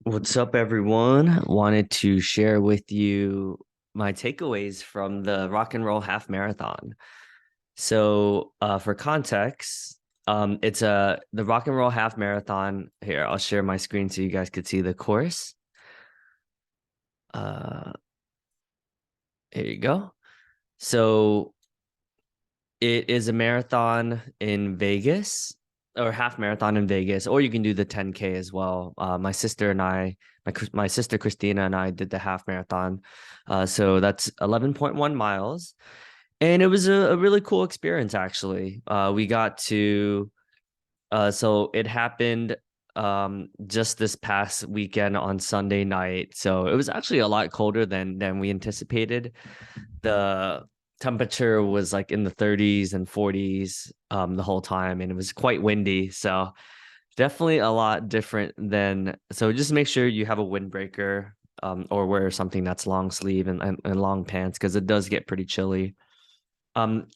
What's up, everyone? Wanted to share with you my takeaways from the Rock and Roll Half Marathon. For context, it's the Rock and Roll Half Marathon. Here, I'll share my screen so you guys could see the course. Uh, here you go. So it is a marathon in Vegas, or half marathon in Vegas, or you can do the 10K as well. My sister and my sister Christina and I did the half marathon. So that's 11.1 miles. And it was a really cool experience, actually. We got to, so it happened just this past weekend on Sunday night. So it was actually a lot colder than we anticipated. The temperature was like in the 30s and 40s the whole time, and it was quite windy. So definitely a lot different than, so just make sure you have a windbreaker or wear something that's long sleeve and long pants because it does get pretty chilly.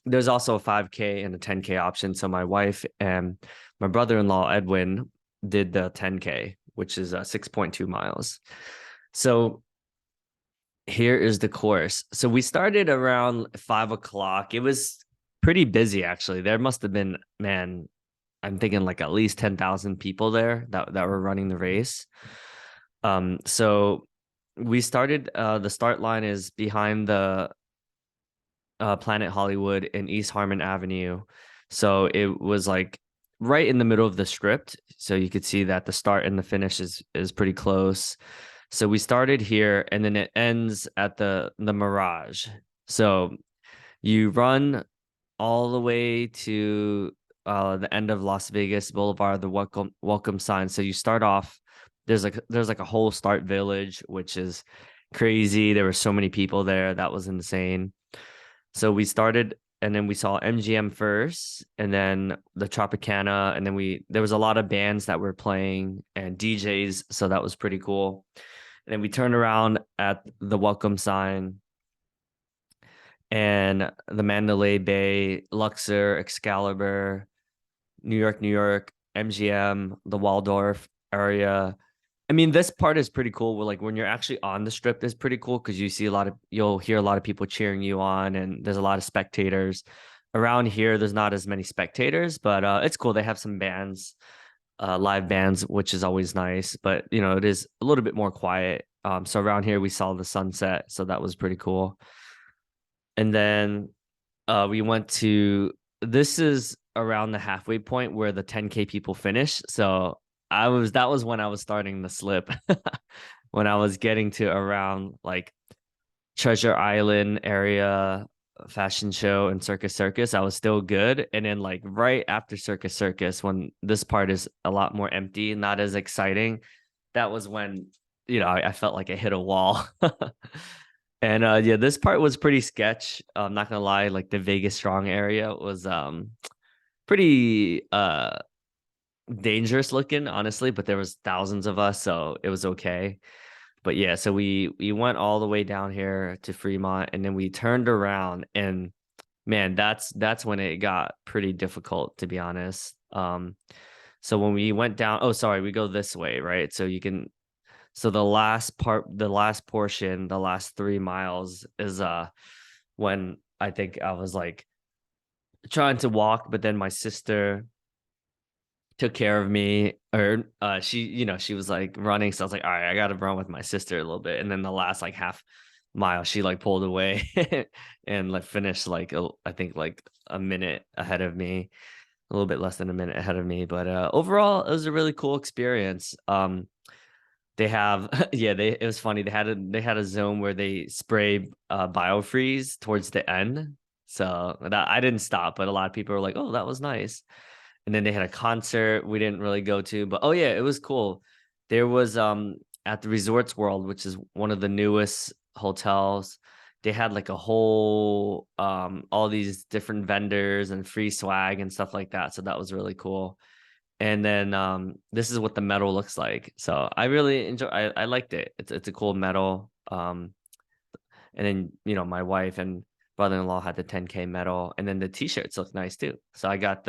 There's also a 5K and a 10K option. So my wife and my brother-in-law Edwin did the 10K, which is 6.2 miles. So here is the course. So we started around 5 o'clock. It was pretty busy, actually. There must have been, man, I'm thinking like at least 10,000 people there that were running the race. So we started, the start line is behind the Planet Hollywood in East Harmon Avenue. So it was like right in the middle of the strip. So you could see that the start and the finish is pretty close. So we started here and then it ends at the Mirage. So you run all the way to the end of Las Vegas Boulevard, the welcome sign. So you start off, there's like a whole start village, which is crazy. There were so many people there. That was insane. So we started and then we saw MGM first and then the Tropicana, and then there was a lot of bands that were playing and DJs, so that was pretty cool. And then we turned around at the welcome sign and the Mandalay Bay, Luxor, Excalibur, New York, MGM, the Waldorf area. I mean, this part is pretty cool. Like when you're actually on the strip is pretty cool because you'll hear a lot of people cheering you on, and there's a lot of spectators. Around here, there's not as many spectators, but it's cool. They have some bands, live bands, which is always nice. But it is a little bit more quiet. So around here, we saw the sunset, so that was pretty cool. And then we went to, this is around the halfway point where the 10K people finish. So that was when I was starting to slip. When I was getting to around like Treasure Island area, fashion show and Circus, I was still good. And then like right after Circus, when this part is a lot more empty, not as exciting, that was when I felt like I hit a wall. And yeah, this part was pretty sketch. I'm not gonna lie, like the Vegas Strong area was pretty dangerous looking, honestly, but there was thousands of us, so it was okay. But yeah, so we went all the way down here to Fremont and then we turned around, and man, that's when it got pretty difficult, to be honest. So when we went down, oh sorry, we go this way, right? So the last part, the last portion, the last 3 miles is when I think I was like trying to walk, but then my sister took care of me, or she was like running, so I was like, all right, I gotta run with my sister a little bit. And then the last like half mile she like pulled away and like finished like I think like a minute ahead of me, a little bit less than a minute ahead of me. But overall it was a really cool experience. They have yeah, it was funny, they had a zone where they spray biofreeze towards the end. So that I didn't stop, but a lot of people were like, oh, that was nice. And then they had a concert we didn't really go to, but oh yeah, it was cool. There was at the Resorts World, which is one of the newest hotels, they had like a whole all these different vendors and free swag and stuff like that, so that was really cool. And then this is what the medal looks like. So I really I liked it. It's a cool medal. And then my wife and brother-in-law had the 10K medal, and then the t-shirts look nice too. So I got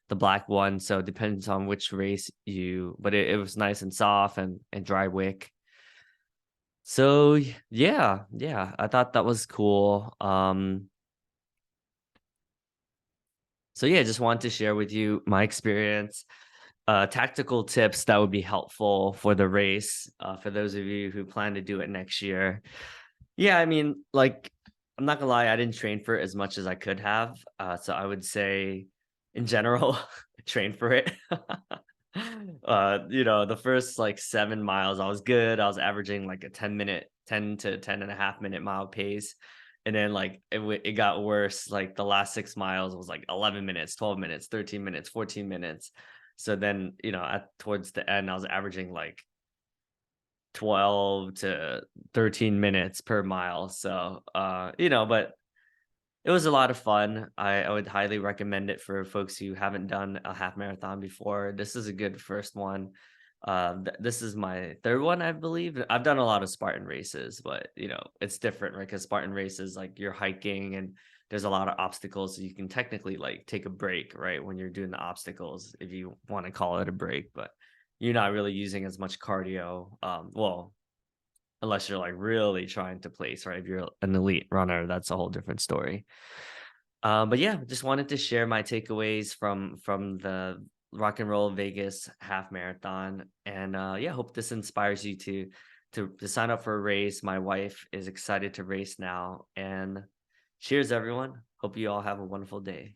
the black one. So it depends on which race but it was nice and soft and dry wick. So yeah, I thought that was cool. So yeah, just wanted to share with you my experience, tactical tips that would be helpful for the race, for those of you who plan to do it next year. Yeah, I mean, like, I'm not gonna lie, I didn't train for it as much as I could have. So I would say, in general, train for it. The first like 7 miles, I was good. I was averaging like a 10 to 10 and a half minute mile pace. And then like it got worse. Like the last 6 miles was like 11 minutes, 12 minutes, 13 minutes, 14 minutes. So then, towards the end, I was averaging like 12 to 13 minutes per mile. So, but it was a lot of fun. I would highly recommend it for folks who haven't done a half marathon before. This is a good first one. This is my third one, I believe. I've done a lot of Spartan races, but it's different, right? Because Spartan races, like you're hiking and there's a lot of obstacles, so you can technically like take a break, right? When you're doing the obstacles, if you want to call it a break, but you're not really using as much cardio. Well, unless you're like really trying to place, right? If you're an elite runner, that's a whole different story. But yeah, just wanted to share my takeaways from the Rock and Roll Vegas half marathon, and yeah, hope this inspires you to sign up for a race. My wife is excited to race now, and cheers, everyone. Hope you all have a wonderful day.